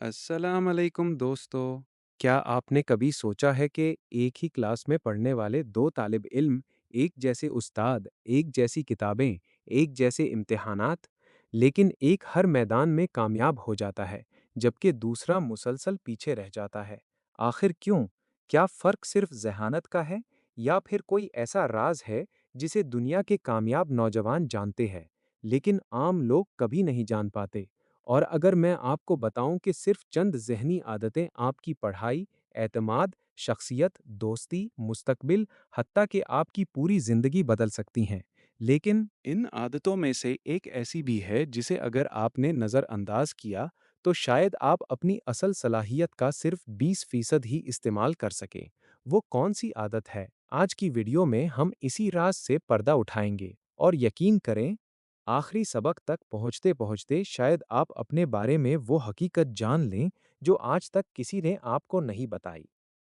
अस्सलाम अलैकुम दोस्तों। क्या आपने कभी सोचा है कि एक ही क्लास में पढ़ने वाले दो तालिब इल्म, एक जैसे उस्ताद, एक जैसी किताबें, एक जैसे इम्तिहानात, लेकिन एक हर मैदान में कामयाब हो जाता है, जबकि दूसरा मुसलसल पीछे रह जाता है? आखिर क्यों? क्या फ़र्क सिर्फ ज़हानत का है, या फिर कोई ऐसा राज है जिसे दुनिया के कामयाब नौजवान जानते हैं, लेकिन आम लोग कभी नहीं जान पाते? और अगर मैं आपको बताऊं कि सिर्फ चंद ज़हनी आदतें आपकी पढ़ाई, एतमाद, शख्सियत, दोस्ती, मुस्तकबिल, हत्ता कि आपकी पूरी ज़िंदगी बदल सकती हैं। लेकिन इन आदतों में से एक ऐसी भी है जिसे अगर आपने नज़रअंदाज किया तो शायद आप अपनी असल सलाहियत का सिर्फ 20% ही इस्तेमाल कर सकें। वो कौन सी आदत है? आज की वीडियो में हम इसी राज से पर्दा उठाएंगे। और यकीन करें, आखिरी सबक तक पहुंचते पहुंचते शायद आप अपने बारे में वो हकीकत जान लें जो आज तक किसी ने आपको नहीं बताई।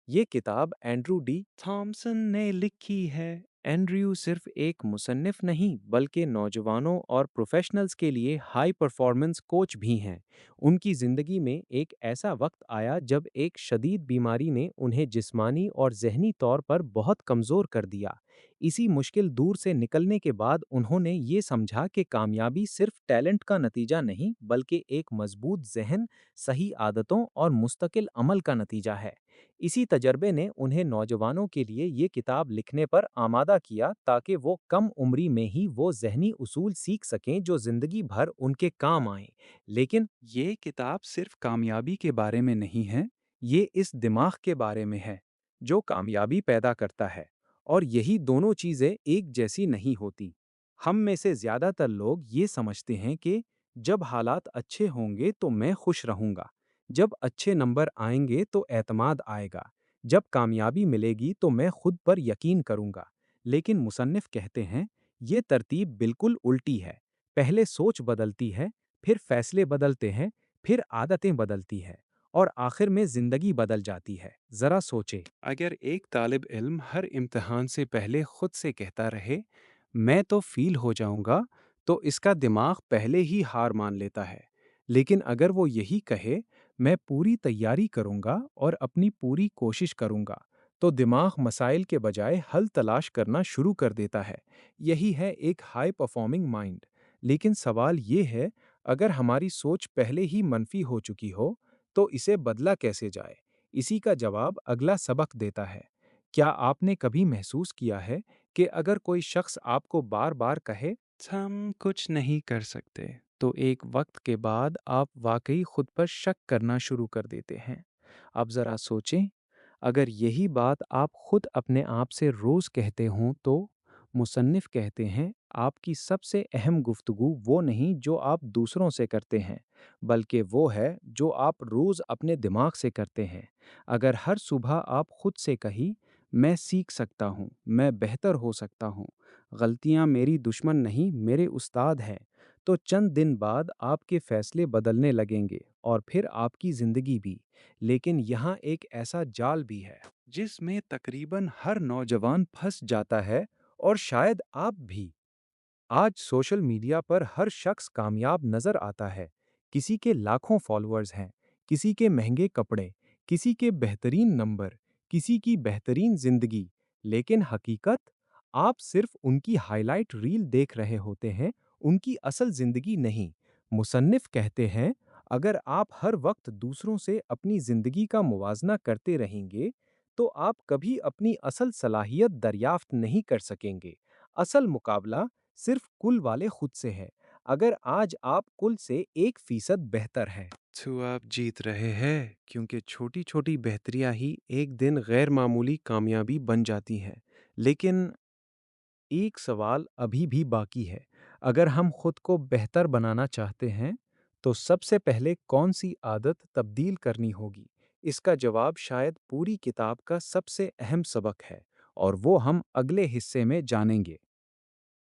ये किताब एंड्रू डी थॉमसन ने लिखी है। एंड्रयू सिर्फ एक मुसन्निफ नहीं बल्कि नौजवानों और प्रोफेशनल्स के लिए हाई परफॉर्मेंस कोच भी हैं। उनकी ज़िंदगी में एक ऐसा वक्त आया जब एक शदीद बीमारी ने उन्हें जिस्मानी और ज़हनी तौर पर बहुत कमज़ोर कर दिया। इसी मुश्किल दूर से निकलने के बाद उन्होंने ये समझा कि कामयाबी सिर्फ टैलेंट का नतीजा नहीं बल्कि एक मजबूत जहन, सही आदतों और मुस्तकिल अमल का नतीजा है। इसी तजर्बे ने उन्हें नौजवानों के लिए ये किताब लिखने पर आमादा किया ताकि वो कम उम्री में ही वो ज़हनी उसूल सीख सकें जो ज़िंदगी भर उनके काम आएं। लेकिन ये किताब सिर्फ कामयाबी के बारे में नहीं है, ये इस दिमाग के बारे में है जो कामयाबी पैदा करता है। और यही दोनों चीज़ें एक जैसी नहीं होती। हम में से ज़्यादातर लोग ये समझते हैं कि जब हालात अच्छे होंगे तो मैं खुश रहूँगा, जब अच्छे नंबर आएंगे तो एतमाद आएगा, जब कामयाबी मिलेगी तो मैं खुद पर यकीन करूँगा। लेकिन मुसन्निफ कहते हैं, ये तरतीब बिल्कुल उल्टी है। पहले सोच बदलती है, फिर फैसले बदलते हैं, फिर आदतें बदलती है, और आखिर में ज़िंदगी बदल जाती है। ज़रा सोचे, अगर एक तालिब इल्म हर इम्तिहान से पहले खुद से कहता रहे, मैं तो फ़ील हो जाऊँगा, तो इसका दिमाग पहले ही हार मान लेता है। लेकिन अगर वो यही कहे, मैं पूरी तैयारी करूँगा और अपनी पूरी कोशिश करूँगा, तो दिमाग मसाइल के बजाय हल तलाश करना शुरू कर देता है। यही है एक हाई परफॉर्मिंग माइंड। लेकिन सवाल ये है, अगर हमारी सोच पहले ही मनफी हो चुकी हो, तो इसे बदला कैसे जाए? इसी का जवाब अगला सबक देता है। क्या आपने कभी महसूस किया है कि अगर कोई शख्स आपको बार-बार कहे, "हम कुछ नहीं कर सकते," तो एक वक्त के बाद आप वाकई खुद पर शक करना शुरू कर देते हैं? अब ज़रा सोचें, अगर यही बात आप खुद अपने आप से रोज़ कहते हों तो? मुसन्निफ कहते हैं, आपकी सबसे अहम गुफ्तगू वो नहीं जो आप दूसरों से करते हैं, बल्कि वो है जो आप रोज़ अपने दिमाग से करते हैं। अगर हर सुबह आप खुद से कही, मैं सीख सकता हूँ, मैं बेहतर हो सकता हूँ, गलतियाँ मेरी दुश्मन नहीं मेरे उस्ताद हैं, तो चंद दिन बाद आपके फैसले बदलने लगेंगे और फिर आपकी ज़िंदगी भी। लेकिन यहाँ एक ऐसा जाल भी है जिसमें तकरीबन हर नौजवान फंस जाता है, और शायद आप भी। आज सोशल मीडिया पर हर शख्स कामयाब नजर आता है। किसी के लाखों फॉलोअर्स हैं, किसी के महंगे कपड़े, किसी के बेहतरीन नंबर, किसी की बेहतरीन जिंदगी। लेकिन हकीकत, आप सिर्फ उनकी हाइलाइट रील देख रहे होते हैं, उनकी असल जिंदगी नहीं। मुसन्निफ कहते हैं, अगर आप हर वक्त दूसरों से अपनी जिंदगी का मुवाजना करते रहेंगे, तो आप कभी अपनी असल सलाहियत दरियाफ्त नहीं कर सकेंगे। असल मुकाबला सिर्फ कुल वाले खुद से है। अगर आज आप कुल से 1% बेहतर हैं, तो आप जीत रहे हैं, क्योंकि छोटी छोटी बेहतरियां ही एक दिन गैर मामूली कामयाबी बन जाती हैं। लेकिन एक सवाल अभी भी बाकी है। अगर हम खुद को बेहतर बनाना चाहते हैं, तो सबसे पहले कौन सी आदत तब्दील करनी होगी? इसका जवाब शायद पूरी किताब का सबसे अहम सबक है, और वो हम अगले हिस्से में जानेंगे।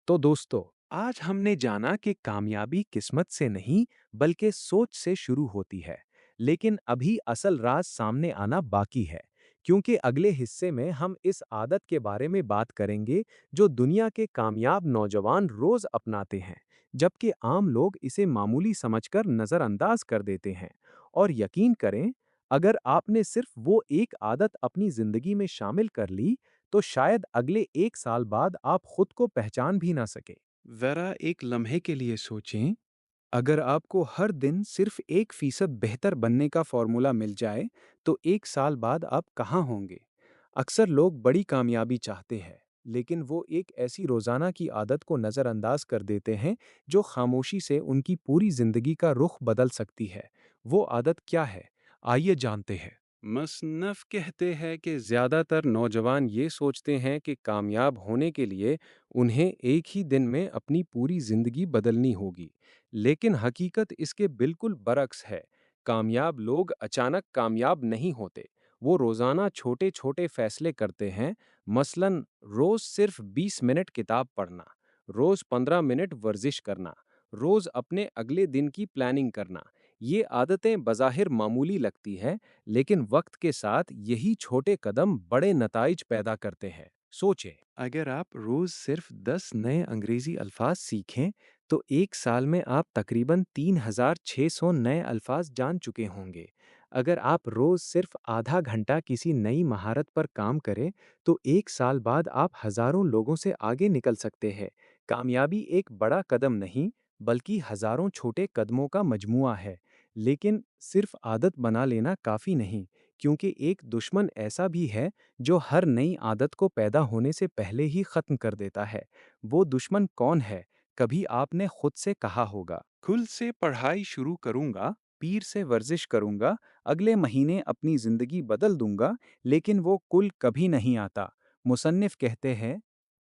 तो दोस्तों, आज हमने जाना कि कामयाबी किस्मत से नहीं बल्कि सोच से शुरू होती है। लेकिन अभी असल राज सामने आना बाकी है, क्योंकि अगले हिस्से में हम इस आदत के बारे में बात करेंगे जो दुनिया के कामयाब नौजवान रोज अपनाते हैं, जबकि आम लोग इसे मामूली समझकर नजरअंदाज कर देते हैं। اور یقین کریں، اگر آپ نے صرف وہ ایک عادت اپنی زندگی میں شامل کر لی، تو شاید اگلے 1 سال بعد آپ خود کو پہچان بھی نہ سکیں۔ ذرا ایک لمحے کے لیے سوچیں، اگر آپ کو ہر دن صرف 1% بہتر بننے کا فارمولا مل جائے، تو 1 سال بعد آپ کہاں ہوں گے؟ اکثر لوگ بڑی کامیابی چاہتے ہیں، لیکن وہ ایک ایسی روزانہ کی عادت کو نظر انداز کر دیتے ہیں جو خاموشی سے ان کی پوری زندگی کا رخ بدل سکتی ہے۔ وہ عادت کیا ہے؟ آئیے جانتے ہیں۔ مصنف کہتے ہیں کہ زیادہ تر نوجوان یہ سوچتے ہیں کہ کامیاب ہونے کے لیے انہیں ایک ہی دن میں اپنی پوری زندگی بدلنی ہوگی، لیکن حقیقت اس کے بالکل برعکس ہے۔ کامیاب لوگ اچانک کامیاب نہیں ہوتے، وہ روزانہ چھوٹے چھوٹے فیصلے کرتے ہیں۔ مثلاً روز صرف 20 منٹ کتاب پڑھنا، روز 15 منٹ ورزش کرنا، روز اپنے اگلے دن کی پلاننگ کرنا۔ یہ عادتیں بظاہر معمولی لگتی ہیں، لیکن وقت کے ساتھ یہی چھوٹے قدم بڑے نتائج پیدا کرتے ہیں۔ سوچیں، اگر آپ روز صرف 10 نئے انگریزی الفاظ سیکھیں، تو 1 سال میں آپ تقریباً 3600 نئے الفاظ جان چکے ہوں گے۔ اگر آپ روز صرف آدھا گھنٹہ کسی نئی مہارت پر کام کریں، تو 1 سال بعد آپ ہزاروں لوگوں سے آگے نکل سکتے ہیں۔ کامیابی ایک بڑا قدم نہیں، بلکہ ہزاروں چھوٹے قدموں کا مجموعہ ہے۔ لیکن صرف عادت بنا لینا کافی نہیں، کیونکہ ایک دشمن ایسا بھی ہے جو ہر نئی عادت کو پیدا ہونے سے پہلے ہی ختم کر دیتا ہے۔ وہ دشمن کون ہے؟ کبھی آپ نے خود سے کہا ہوگا، کل سے پڑھائی شروع کروں گا، پیر سے ورزش کروں گا، اگلے مہینے اپنی زندگی بدل دوں گا، لیکن وہ کل کبھی نہیں آتا۔ مصنف کہتے ہیں،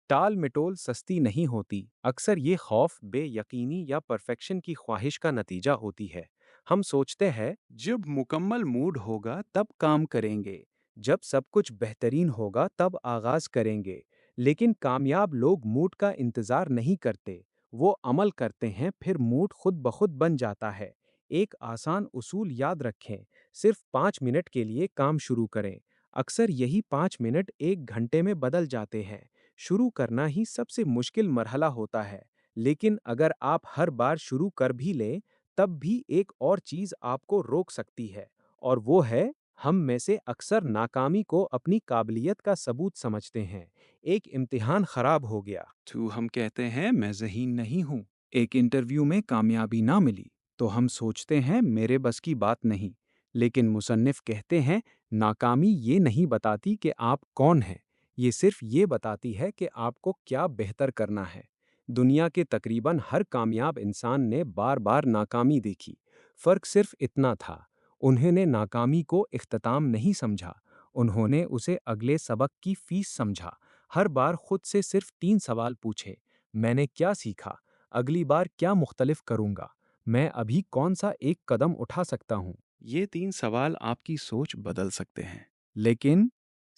ٹال مٹول سستی نہیں ہوتی، اکثر یہ خوف بے یقینی یا پرفیکشن کی خواہش کا نتیجہ ہوتی ہے۔ ہم سوچتے ہیں جب مکمل موڈ ہوگا تب کام کریں گے، جب سب کچھ بہترین ہوگا تب آغاز کریں گے، لیکن کامیاب لوگ موڈ کا انتظار نہیں کرتے، وہ عمل کرتے ہیں، پھر موڈ خود بخود بن جاتا ہے۔ ایک آسان اصول یاد رکھیں، صرف 5 منٹ کے لیے کام شروع کریں۔ اکثر یہی 5 منٹ ایک گھنٹے میں بدل جاتے ہیں۔ شروع کرنا ہی سب سے مشکل مرحلہ ہوتا ہے، لیکن اگر آپ ہر بار شروع کر بھی لیں، تب بھی ایک اور چیز آپ کو روک سکتی ہے، اور وہ ہے ہم میں سے اکثر ناکامی کو اپنی قابلیت کا ثبوت سمجھتے ہیں۔ ایک امتحان خراب ہو گیا تو ہم کہتے ہیں میں ذہین نہیں ہوں۔ ایک انٹرویو میں کامیابی نہ ملی تو ہم سوچتے ہیں میرے بس کی بات نہیں۔ لیکن مصنف کہتے ہیں ناکامی یہ نہیں بتاتی کہ آپ کون ہیں، یہ صرف یہ بتاتی ہے کہ آپ کو کیا بہتر کرنا ہے۔ دنیا کے تقریباً ہر کامیاب انسان نے بار بار ناکامی دیکھی، فرق صرف اتنا تھا، انہوں نے ناکامی کو اختتام نہیں سمجھا، انہوں نے اسے اگلے سبق کی فیس سمجھا۔ ہر بار خود سے صرف 3 سوال پوچھے، میں نے کیا سیکھا؟ اگلی بار کیا مختلف کروں گا؟ میں ابھی کون سا ایک قدم اٹھا سکتا ہوں؟ یہ 3 سوال آپ کی سوچ بدل سکتے ہیں۔ لیکن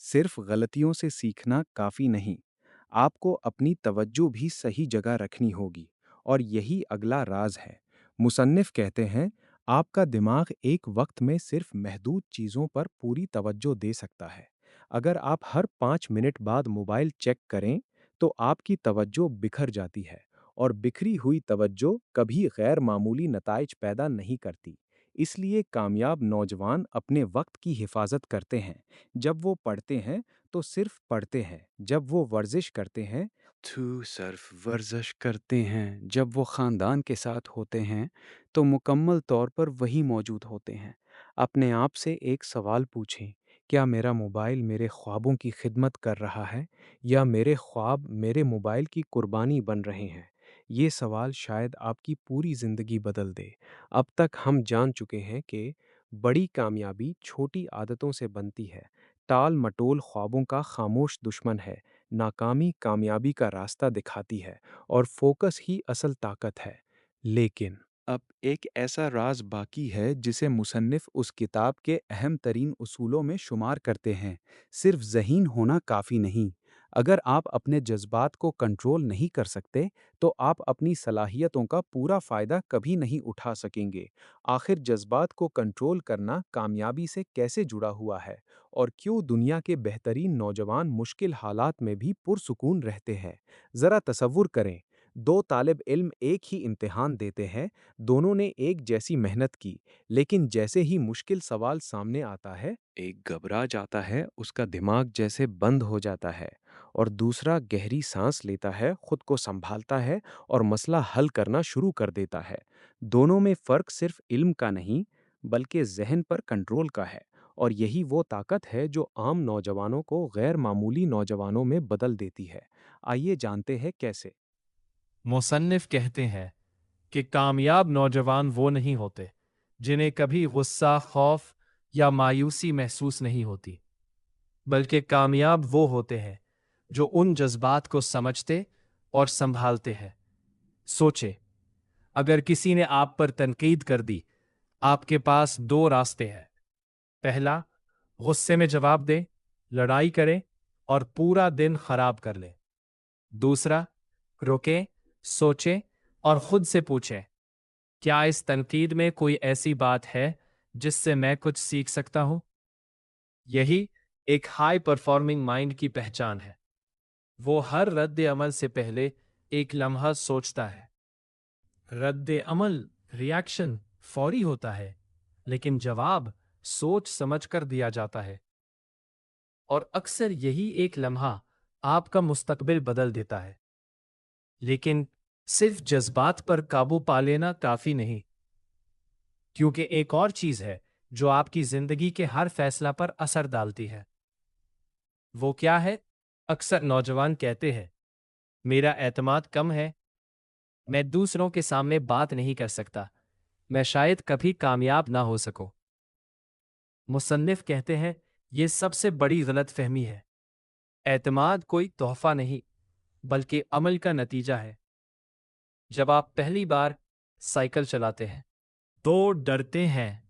صرف غلطیوں سے سیکھنا کافی نہیں، آپ کو اپنی توجہ بھی صحیح جگہ رکھنی ہوگی، اور یہی اگلا راز ہے۔ مصنف کہتے ہیں، آپ کا دماغ ایک وقت میں صرف محدود چیزوں پر پوری توجہ دے سکتا ہے۔ اگر آپ ہر 5 منٹ بعد موبائل چیک کریں، تو آپ کی توجہ بکھر جاتی ہے، اور بکھری ہوئی توجہ کبھی غیر معمولی نتائج پیدا نہیں کرتی۔ اس لیے کامیاب نوجوان اپنے وقت کی حفاظت کرتے ہیں۔ جب وہ پڑھتے ہیں تو صرف پڑھتے ہیں، جب وہ ورزش کرتے ہیں تو صرف ورزش کرتے ہیں، جب وہ خاندان کے ساتھ ہوتے ہیں تو مکمل طور پر وہی موجود ہوتے ہیں۔ اپنے آپ سے ایک سوال پوچھیں، کیا میرا موبائل میرے خوابوں کی خدمت کر رہا ہے، یا میرے خواب میرے موبائل کی قربانی بن رہے ہیں؟ یہ سوال شاید آپ کی پوری زندگی بدل دے۔ اب تک ہم جان چکے ہیں کہ بڑی کامیابی چھوٹی عادتوں سے بنتی ہے۔ ٹال مٹول خوابوں کا خاموش دشمن ہے، ناکامی کامیابی کا راستہ دکھاتی ہے، اور فوکس ہی اصل طاقت ہے۔ لیکن اب ایک ایسا راز باقی ہے جسے مصنف اس کتاب کے اہم ترین اصولوں میں شمار کرتے ہیں۔ صرف ذہین ہونا کافی نہیں۔ اگر آپ اپنے جذبات کو کنٹرول نہیں کر سکتے، تو آپ اپنی صلاحیتوں کا پورا فائدہ کبھی نہیں اٹھا سکیں گے۔ آخر جذبات کو کنٹرول کرنا کامیابی سے کیسے جڑا ہوا ہے، اور کیوں دنیا کے بہترین نوجوان مشکل حالات میں بھی پرسکون رہتے ہیں؟ ذرا تصور کریں، दो तालिब इल्म एक ही इम्तिहान देते हैं, दोनों ने एक जैसी मेहनत की, लेकिन जैसे ही मुश्किल सवाल सामने आता है, एक घबरा जाता है, उसका दिमाग जैसे बंद हो जाता है, और दूसरा गहरी सांस लेता है, खुद को संभालता है और मसला हल करना शुरू कर देता है। दोनों में फ़र्क सिर्फ इल्म का नहीं, बल्कि ज़हन पर कंट्रोल का है, और यही वो ताकत है जो आम नौजवानों को गैर मामूली नौजवानों में बदल देती है। आइए जानते हैं कैसे। मुसन्निफ कहते हैं कि कामयाब नौजवान वो नहीं होते जिन्हें कभी गुस्सा, खौफ या मायूसी महसूस नहीं होती, बल्कि कामयाब वो होते हैं जो उन जज्बात को समझते और संभालते हैं। सोचे, अगर किसी ने आप पर तनकीद कर दी, आपके पास दो रास्ते हैं। पहला, गुस्से में जवाब दे, लड़ाई करे और पूरा दिन खराब कर ले। दूसरा, रुके, सोचे और खुद से पूछे, क्या इस तनकीद में कोई ऐसी बात है जिससे मैं कुछ सीख सकता हूं? यही एक हाई परफॉर्मिंग माइंड की पहचान है। वो हर रद्द अमल से पहले एक लम्हा सोचता है। रद्द अमल, रिएक्शन फौरी होता है, लेकिन जवाब सोच समझ कर दिया जाता है। और अक्सर यही एक लम्हा आपका मुस्तकबिल बदल देता है। लेकिन सिर्फ जज्बात पर काबू पा लेना काफी नहीं, क्योंकि एक और चीज है जो आपकी जिंदगी के हर फैसला पर असर डालती है। वो क्या है? अक्सर नौजवान कहते हैं, मेरा एतमाद कम है, मैं दूसरों के सामने बात नहीं कर सकता, मैं शायद कभी कामयाब ना हो सकूं। मुसन्निफ कहते हैं, ये सबसे बड़ी गलतफहमी है। एतमाद कोई तोहफा नहीं, बल्कि अमल का नतीजा है। जब आप पहली बार साइकिल चलाते हैं तो डरते हैं,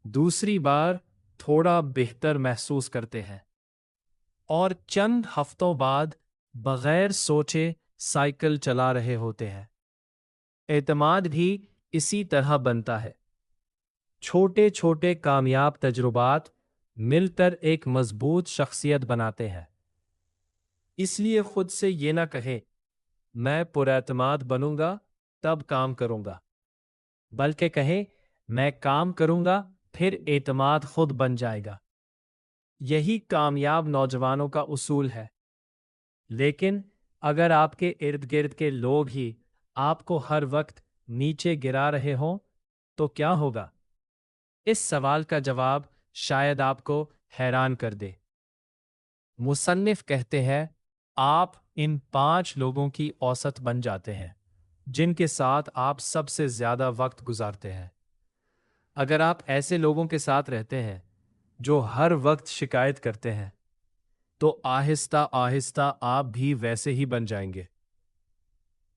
दूसरी बार थोड़ा बेहतर महसूस करते हैं, और चंद हफ्तों बाद बगैर सोचे साइकिल चला रहे होते हैं। एतमाद भी इसी तरह बनता है। छोटे छोटे कामयाब तजुर्बात मिलकर एक मजबूत शख्सियत बनाते हैं। इसलिए खुद से ये ना कहे, मैं पुरएतमाद बनूंगा तब काम करूंगा, बल्कि कहे, मैं काम करूंगा फिर एतमाद खुद बन जाएगा। यही कामयाब नौजवानों का उसूल है। लेकिन अगर आपके इर्द गिर्द के लोग ही आपको हर वक्त नीचे गिरा रहे हों, तो क्या होगा? इस सवाल का जवाब शायद आपको हैरान कर दे। मुसन्निफ कहते हैं, आप इन 5 लोगों की औसत बन जाते हैं जिनके साथ आप सबसे ज्यादा वक्त गुजारते हैं। अगर आप ऐसे लोगों के साथ रहते हैं जो हर वक्त शिकायत करते हैं, तो आहिस्ता आहिस्ता आप भी वैसे ही बन जाएंगे।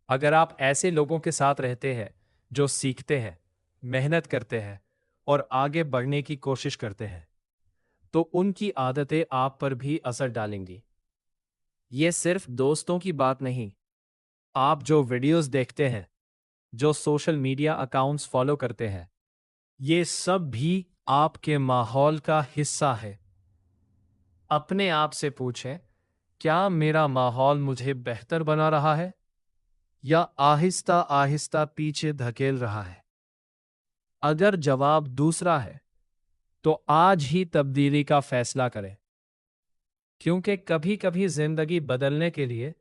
अगर आप ऐसे लोगों के साथ रहते हैं जो सीखते हैं, मेहनत करते हैं और आगे बढ़ने की कोशिश करते हैं, तो उनकी आदतें आप पर भी असर डालेंगी। ये सिर्फ दोस्तों की बात नहीं, आप जो वीडियोस देखते हैं, जो सोशल मीडिया अकाउंट्स फॉलो करते हैं, ये सब भी आपके माहौल का हिस्सा है। अपने आप से पूछें, क्या मेरा माहौल मुझे बेहतर बना रहा है या आहिस्ता आहिस्ता पीछे धकेल रहा है? अगर जवाब दूसरा है, तो आज ही तब्दीली का फैसला करें, क्योंकि कभी कभी जिंदगी बदलने के लिए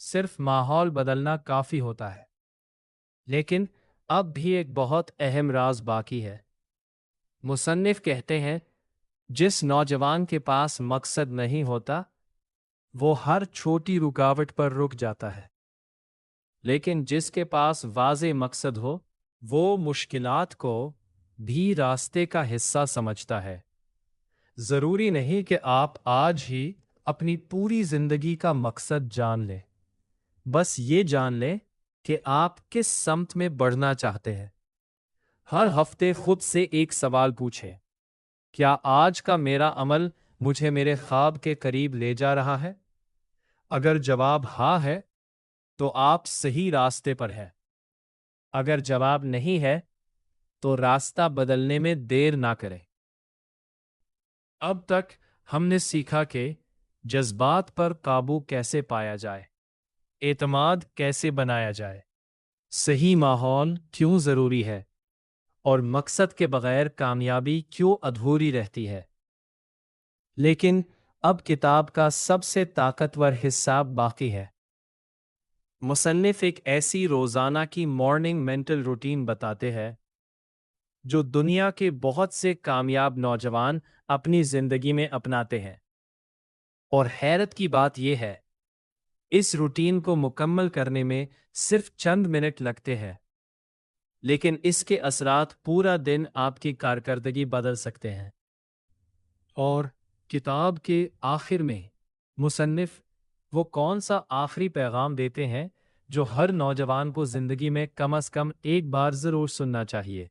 सिर्फ माहौल बदलना काफी होता है। लेकिन अब भी एक बहुत अहम राज बाकी है। मुसन्निफ कहते हैं, जिस नौजवान के पास मकसद नहीं होता, वो हर छोटी रुकावट पर रुक जाता है। लेकिन जिसके पास वाज़े मकसद हो, वो मुश्किलात को भी रास्ते का हिस्सा समझता है। जरूरी नहीं कि आप आज ही अपनी पूरी जिंदगी का मकसद जान लें। बस ये जान लें कि आप किस समत में बढ़ना चाहते हैं। हर हफ्ते खुद से एक सवाल पूछें, क्या आज का मेरा अमल मुझे मेरे ख्वाब के करीब ले जा रहा है? अगर जवाब हाँ है, तो आप सही रास्ते पर हैं। अगर जवाब नहीं है, तो रास्ता बदलने में देर ना करें। अब तक हमने सीखा कि जज्बात पर काबू कैसे पाया जाए, اعتماد کیسے بنایا جائے، صحیح ماحول کیوں ضروری ہے، اور مقصد کے بغیر کامیابی کیوں ادھوری رہتی ہے۔ لیکن اب کتاب کا سب سے طاقتور حصہ باقی ہے۔ مصنف ایک ایسی روزانہ کی مارننگ مینٹل روٹین بتاتے ہیں جو دنیا کے بہت سے کامیاب نوجوان اپنی زندگی میں اپناتے ہیں، اور حیرت کی بات یہ ہے اس روٹین کو مکمل کرنے میں صرف چند منٹ لگتے ہیں، لیکن اس کے اثرات پورا دن آپ کی کارکردگی بدل سکتے ہیں۔ اور کتاب کے آخر میں مصنف وہ کون سا آخری پیغام دیتے ہیں جو ہر نوجوان کو زندگی میں کم از کم ایک بار ضرور سننا چاہیے۔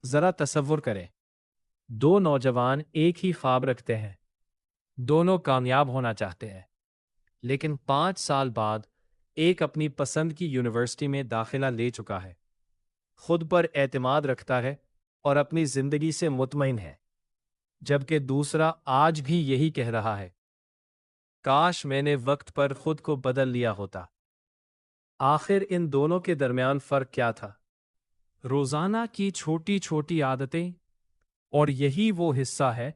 ذرا تصور کریں، دو نوجوان ایک ہی خواب رکھتے ہیں، دونوں کامیاب ہونا چاہتے ہیں، لیکن 5 سال بعد ایک اپنی پسند کی یونیورسٹی میں داخلہ لے چکا ہے، خود پر اعتماد رکھتا ہے اور اپنی زندگی سے مطمئن ہے، جبکہ دوسرا آج بھی یہی کہہ رہا ہے، کاش میں نے وقت پر خود کو بدل لیا ہوتا۔ آخر ان دونوں کے درمیان فرق کیا تھا؟ روزانہ کی چھوٹی چھوٹی عادتیں، اور یہی وہ حصہ ہے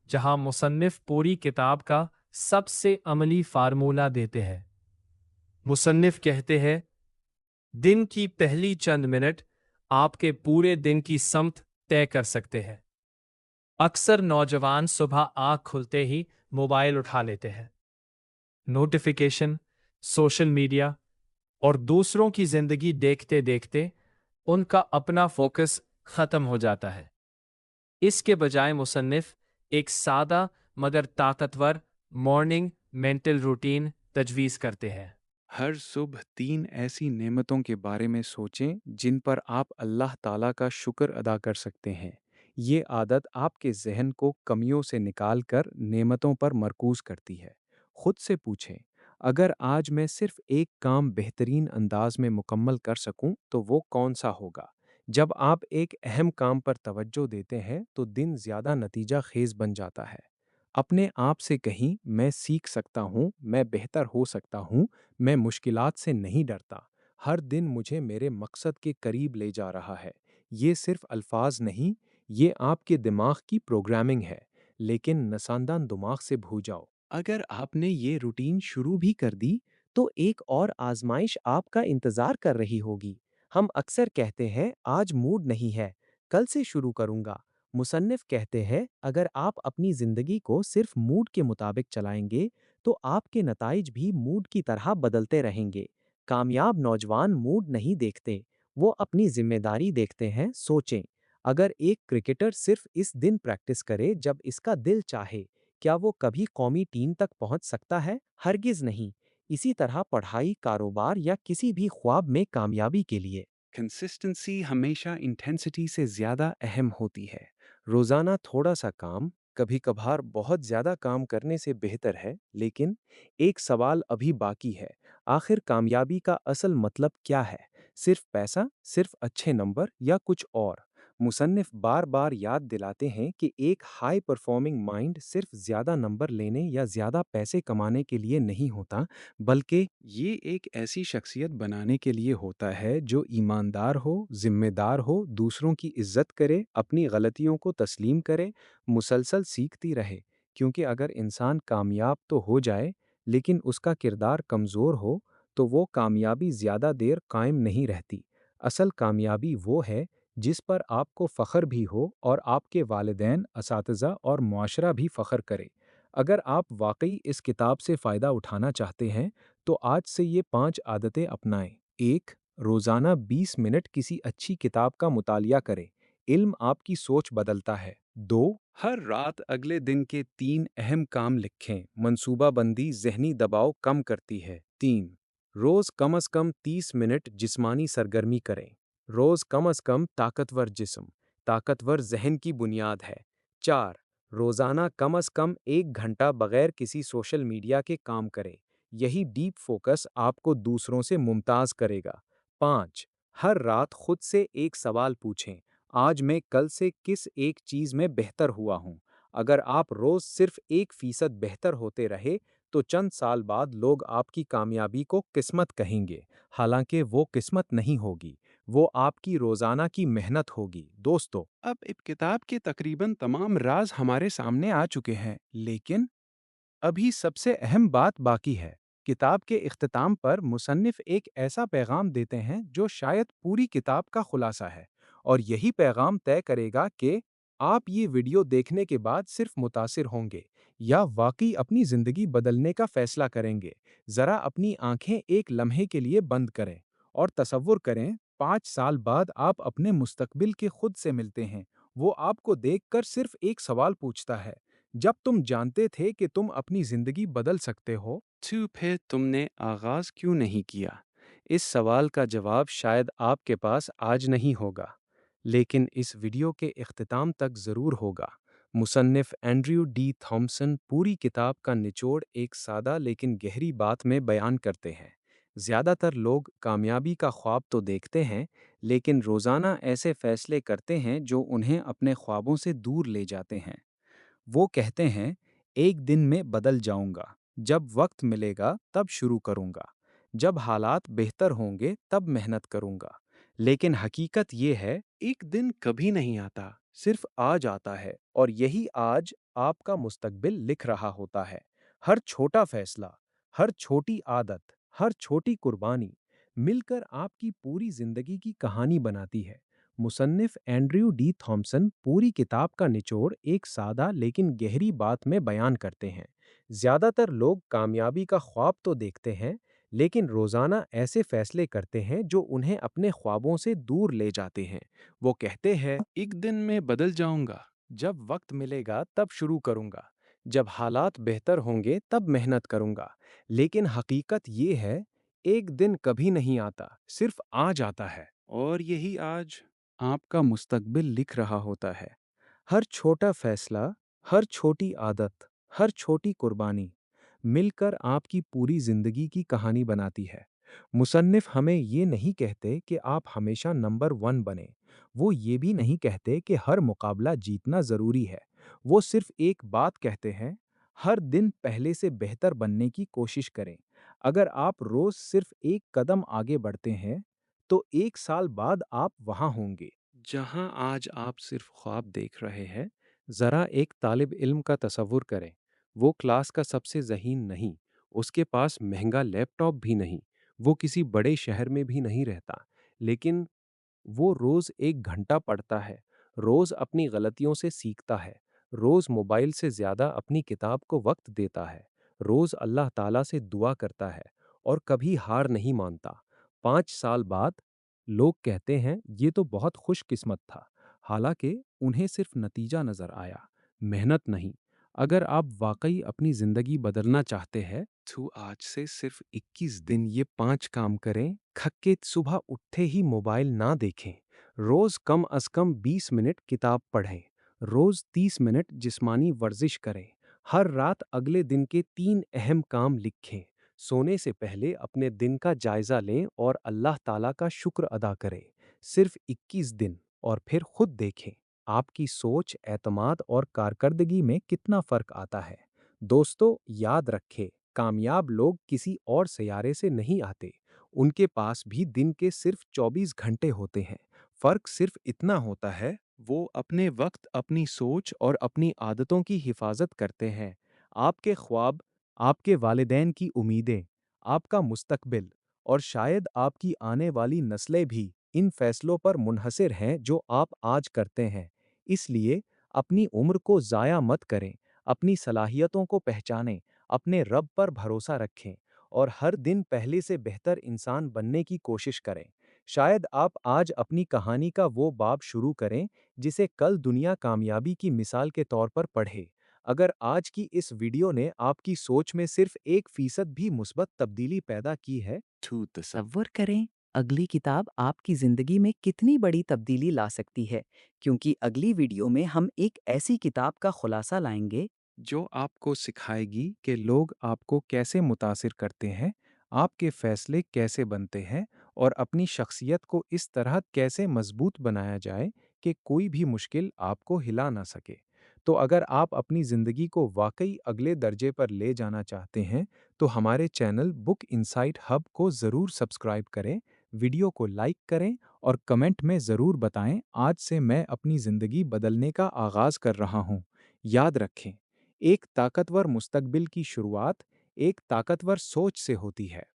جہاں مصنف پوری کتاب کا سب سے عملی فارمولہ دیتے ہیں۔ مصنف کہتے ہیں، دن کی پہلی چند منٹ آپ کے پورے دن کی سمت طے کر سکتے ہیں۔ اکثر نوجوان صبح آنکھ کھلتے ہی موبائل اٹھا لیتے ہیں۔ نوٹیفیکیشن، سوشل میڈیا اور دوسروں کی زندگی دیکھتے دیکھتے ان کا اپنا فوکس ختم ہو جاتا ہے۔ اس کے بجائے مصنف ایک سادہ مگر طاقتور مارننگ مینٹل روٹین تجویز کرتے ہیں۔ ہر صبح 3 ایسی نعمتوں کے بارے میں سوچیں جن پر آپ اللہ تعالیٰ کا شکر ادا کر سکتے ہیں۔ یہ عادت آپ کے ذہن کو کمیوں سے نکال کر نعمتوں پر مرکوز کرتی ہے۔ خود سے پوچھیں، اگر آج میں صرف ایک کام بہترین انداز میں مکمل کر سکوں تو وہ کون سا ہوگا؟ جب آپ ایک اہم کام پر توجہ دیتے ہیں تو دن زیادہ نتیجہ خیز بن جاتا ہے۔ اپنے آپ سے کہیں، میں سیکھ سکتا ہوں، میں بہتر ہو سکتا ہوں، میں مشکلات سے نہیں ڈرتا، ہر دن مجھے میرے مقصد کے قریب لے جا رہا ہے۔ یہ صرف الفاظ نہیں، یہ آپ کے دماغ کی پروگرامنگ ہے، لیکن نساندان دماغ سے بھو جاؤ۔ اگر آپ نے یہ روٹین شروع بھی کر دی تو ایک اور آزمائش آپ کا انتظار کر رہی ہوگی۔ ہم اکثر کہتے ہیں آج موڈ نہیں ہے، کل سے شروع کروں گا۔ مصنف کہتے ہیں اگر آپ اپنی زندگی کو صرف موڈ کے مطابق چلائیں گے تو آپ کے نتائج بھی موڈ کی طرح بدلتے رہیں گے۔ کامیاب نوجوان موڈ نہیں دیکھتے، وہ اپنی ذمہ داری دیکھتے ہیں۔ سوچیں، اگر ایک کرکٹر صرف اس دن پریکٹس کرے جب اس کا دل چاہے، کیا وہ کبھی قومی ٹیم تک پہنچ سکتا ہے؟ ہرگز نہیں۔ اسی طرح پڑھائی، کاروبار یا کسی بھی خواب میں کامیابی کے لیے کنسسٹنسی ہمیشہ انٹینسٹی سے زیادہ اہم ہوتی ہے۔ روزانہ تھوڑا سا کام، کبھی کبھار بہت زیادہ کام کرنے سے بہتر ہے، لیکن ایک سوال ابھی باقی ہے، آخر کامیابی کا اصل مطلب کیا ہے؟ صرف پیسہ، صرف اچھے نمبر یا کچھ اور؟ مصنف بار بار یاد دلاتے ہیں کہ ایک ہائی پرفارمنگ مائنڈ صرف زیادہ نمبر لینے یا زیادہ پیسے کمانے کے لیے نہیں ہوتا، بلکہ یہ ایک ایسی شخصیت بنانے کے لیے ہوتا ہے جو ایماندار ہو، ذمہ دار ہو، دوسروں کی عزت کرے، اپنی غلطیوں کو تسلیم کرے، مسلسل سیکھتی رہے۔ کیونکہ اگر انسان کامیاب تو ہو جائے لیکن اس کا کردار کمزور ہو تو وہ کامیابی زیادہ دیر قائم نہیں رہتی۔ اصل کامیابی وہ ہے جس پر آپ کو فخر بھی ہو اور آپ کے والدین، اساتذہ اور معاشرہ بھی فخر کرے۔ اگر آپ واقعی اس کتاب سے فائدہ اٹھانا چاہتے ہیں تو آج سے یہ 5 عادتیں اپنائیں۔ 1. روزانہ 20 منٹ کسی اچھی کتاب کا مطالعہ کریں۔ علم آپ کی سوچ بدلتا ہے۔ 2. ہر رات اگلے دن کے 3 اہم کام لکھیں۔ منصوبہ بندی ذہنی دباؤ کم کرتی ہے۔ 3. روز کم از کم 30 منٹ جسمانی سرگرمی کریں۔ روز کم از کم طاقتور جسم، طاقتور ذہن کی بنیاد ہے۔ 4. روزانہ کم از کم 1 گھنٹہ بغیر کسی سوشل میڈیا کے کام کریں۔ یہی ڈیپ فوکس آپ کو دوسروں سے ممتاز کرے گا۔ 5. ہر رات خود سے ایک سوال پوچھیں، آج میں کل سے کس ایک چیز میں بہتر ہوا ہوں؟ اگر آپ روز صرف 1% بہتر ہوتے رہے तो चंद साल बाद लोग आपकी कामयाबी को किस्मत कहेंगे, हालांकि वो किस्मत नहीं होगी, वो आपकी रोज़ाना की मेहनत होगी। दोस्तों, अब इस किताब के तकरीबन तमाम राज हमारे सामने आ चुके हैं, लेकिन अभी सबसे अहम बात बाकी है। किताब के इख्तिताम पर मुसन्निफ एक ऐसा पैगाम देते हैं जो शायद पूरी किताब का खुलासा है, और यही पैगाम तय करेगा कि आप ये वीडियो देखने के बाद सिर्फ मुतासिर होंगे या वाकई अपनी ज़िंदगी बदलने का फैसला करेंगे। ज़रा अपनी आंखें एक लम्हे के लिए बंद करें और तसव्वुर करें, 5 साल बाद आप अपने मुस्तकबिल के खुद से मिलते हैं। वो आपको देखकर सिर्फ एक सवाल पूछता है, जब तुम जानते थे कि तुम अपनी जिंदगी बदल सकते हो, तो फिर तुमने आगाज क्यों नहीं किया? इस सवाल का जवाब शायद आपके पास आज नहीं होगा, लेकिन इस वीडियो के इख्तिताम तक ज़रूर होगा। मुसन्निफ एंड्रयू डी थॉमसन पूरी किताब का निचोड़ एक सादा लेकिन गहरी बात में बयान करते हैं। ज़्यादातर लोग कामयाबी का ख्वाब तो देखते हैं, लेकिन रोज़ाना ऐसे फैसले करते हैं जो उन्हें अपने ख्वाबों से दूर ले जाते हैं। वो कहते हैं, एक दिन में बदल जाऊंगा, जब वक्त मिलेगा तब शुरू करूंगा, जब हालात बेहतर होंगे तब मेहनत करूंगा। लेकिन हकीकत ये है, एक दिन कभी नहीं आता, सिर्फ आज आता है, और यही आज आपका मुस्तकबिल लिख रहा होता है। हर छोटा फैसला, हर छोटी आदत, हर छोटी कुर्बानी मिलकर आपकी पूरी जिंदगी की कहानी बनाती है। मुसन्निफ एंड्रयू डी थॉमसन पूरी किताब का निचोड़ एक सादा लेकिन गहरी बात में बयान करते हैं। ज़्यादातर लोग कामयाबी का ख्वाब तो देखते हैं, लेकिन रोज़ाना ऐसे फैसले करते हैं जो उन्हें अपने ख्वाबों से दूर ले जाते हैं। वो कहते हैं, एक दिन में बदल जाऊंगा, जब वक्त मिलेगा तब शुरू करूंगा, जब हालात बेहतर होंगे तब मेहनत करूंगा। लेकिन हकीकत ये है, एक दिन कभी नहीं आता, सिर्फ आज आता है, और यही आज आपका मुस्तकबिल लिख रहा होता है। हर छोटा फैसला, हर छोटी आदत, हर छोटी कुर्बानी मिलकर आपकी पूरी जिंदगी की कहानी बनाती है। मुसन्निफ हमें ये नहीं कहते कि आप हमेशा नंबर 1 बने। वो ये भी नहीं कहते कि हर मुकाबला जीतना ज़रूरी है। वो सिर्फ एक बात कहते हैं, हर दिन पहले से बेहतर बनने की कोशिश करें। अगर आप रोज़ सिर्फ एक कदम आगे बढ़ते हैं, तो एक साल बाद आप वहाँ होंगे जहाँ आज आप सिर्फ ख्वाब देख रहे हैं। ज़रा एक तालिब इल्म का तसव्वुर करें। वो क्लास का सबसे ज़हीन नहीं, उसके पास महंगा लैपटॉप भी नहीं, वो किसी बड़े शहर में भी नहीं रहता, लेकिन वो रोज़ 1 घंटा पढ़ता है, रोज़ अपनी गलतियों से सीखता है, रोज़ मोबाइल से ज़्यादा अपनी किताब को वक्त देता है, रोज़ अल्लाह ताला से दुआ करता है और कभी हार नहीं मानता। 5 साल बाद लोग कहते हैं, ये तो बहुत खुशकिस्मत था, हालांकि उन्हें सिर्फ नतीजा नज़र आया, मेहनत नहीं। अगर आप वाकई अपनी ज़िंदगी बदलना चाहते हैं, तो आज से सिर्फ 21 दिन ये 5 काम करें। खक्के सुबह उठते ही मोबाइल ना देखें, रोज़ कम अज़ कम 20 मिनट किताब पढ़ें, रोज़ 30 मिनट जिस्मानी वर्जिश करें, हर रात अगले दिन के 3 अहम काम लिखें, सोने से पहले अपने दिन का जायज़ा लें और अल्लाह ताला का शुक्र अदा करें। सिर्फ 21 दिन, और फिर खुद देखें, आपकी सोच, एतमाद और कारकर्दगी में कितना फ़र्क आता है। दोस्तों, याद रखें, कामयाब लोग किसी और सियारे से नहीं आते। उनके पास भी दिन के सिर्फ 24 घंटे होते हैं। फ़र्क सिर्फ इतना होता है, वो अपने वक्त, अपनी सोच और अपनी आदतों की हिफाजत करते हैं। आपके ख्वाब, आपके वालिदैन की उम्मीदें, आपका मुस्तकबिल और शायद आपकी आने वाली नस्लें भी इन फैसलों पर मुनहसर हैं जो आप आज करते हैं। इसलिए अपनी उम्र को ज़ाया मत करें, अपनी सलाहियतों को पहचानें, अपने रब पर भरोसा रखें और हर दिन पहले से बेहतर इंसान बनने की कोशिश करें। शायद आप आज अपनी कहानी का वो बाब शुरू करें जिसे कल दुनिया कामयाबी की मिसाल के तौर पर पढ़े। अगर आज की इस वीडियो ने आपकी सोच में सिर्फ 1% भी मुस्बत तब्दीली पैदा की है, तो तसव्वुर करें अगली किताब आपकी ज़िंदगी में कितनी बड़ी तब्दीली ला सकती है, क्योंकि अगली वीडियो में हम एक ऐसी किताब का खुलासा लाएंगे जो आपको सिखाएगी कि लोग आपको कैसे मुतासिर करते हैं, आपके फैसले कैसे बनते हैं और अपनी शख्सियत को इस तरह कैसे मजबूत बनाया जाए कि कोई भी मुश्किल आपको हिला ना सके। تو اگر آپ اپنی زندگی کو واقعی اگلے درجے پر لے جانا چاہتے ہیں تو ہمارے چینل بک انسائٹ ہب کو ضرور سبسکرائب کریں، ویڈیو کو لائک کریں اور کمنٹ میں ضرور بتائیں آج سے میں اپنی زندگی بدلنے کا آغاز کر رہا ہوں۔ یاد رکھیں، ایک طاقتور مستقبل کی شروعات ایک طاقتور سوچ سے ہوتی ہے۔